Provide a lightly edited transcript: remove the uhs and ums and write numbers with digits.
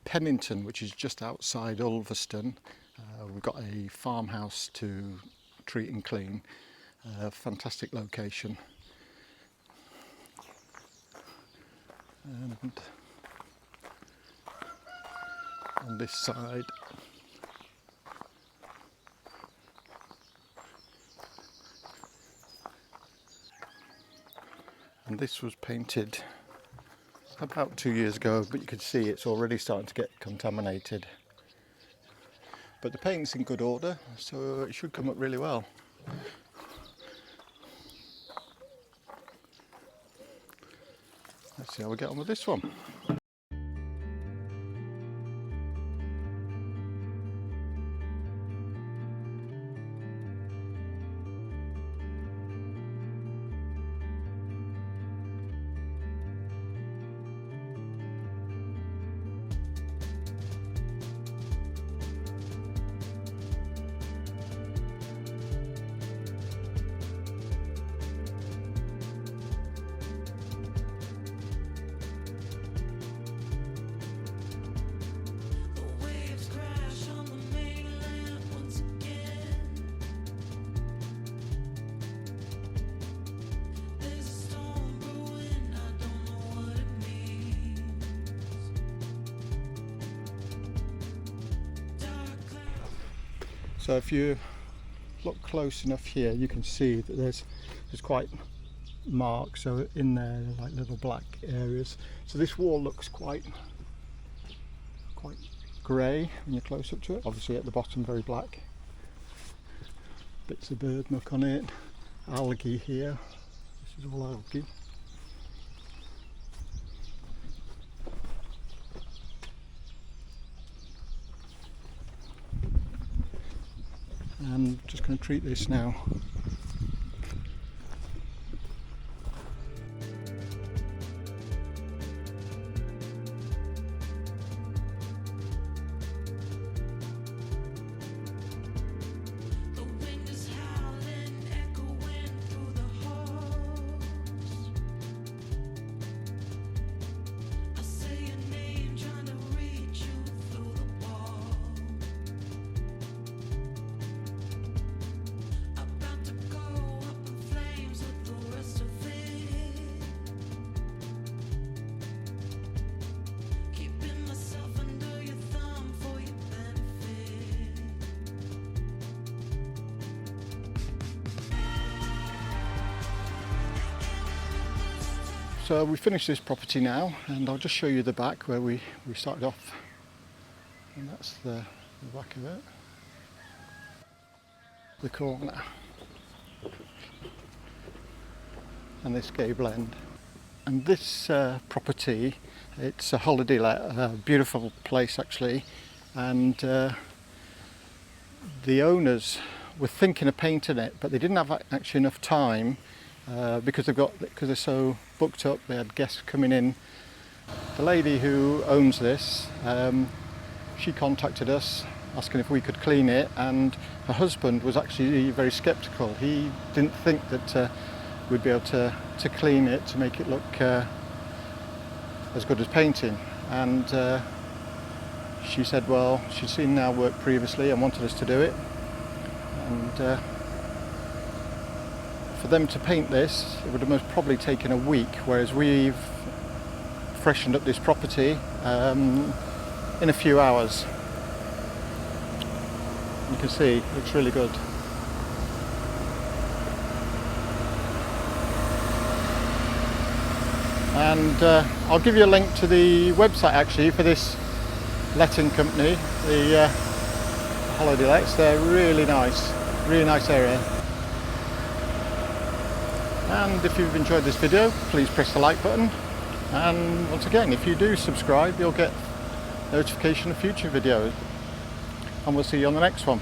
Pennington, which is just outside Ulverston. We've got a farmhouse to treat and clean. Fantastic location. And on this side, and this was painted about 2 years ago, but you can see it's already starting to get contaminated. But the paint's in good order, so it should come up really well. Let's see how we get on with this one. So if you look close enough here, you can see that there's quite marks so in there, like little black areas. So this wall looks quite grey when you're close up to it. Obviously at the bottom very black. Bits of bird muck on it. Algae here. This is all algae. I'm just going to treat this now. So we finished this property now, and I'll just show you the back where we started off, and that's the back of it, the corner, and this gable end. And this property, it's a holiday let, a beautiful place actually, and the owners were thinking of painting it, but they didn't have actually enough time because they're so booked up. They had guests coming in. The lady who owns this, she contacted us asking if we could clean it, and her husband was actually very sceptical. He didn't think that we'd be able to clean it to make it look as good as painting, and she said, well, she'd seen our work previously and wanted us to do it, and for them to paint this, it would have most probably taken a week, whereas we've freshened up this property in a few hours. You can see it looks really good. And I'll give you a link to the website actually for this letting company, the holiday lets. They're really nice area. And if you've enjoyed this video, please press the like button, and once again, if you do subscribe, you'll get notification of future videos, and we'll see you on the next one.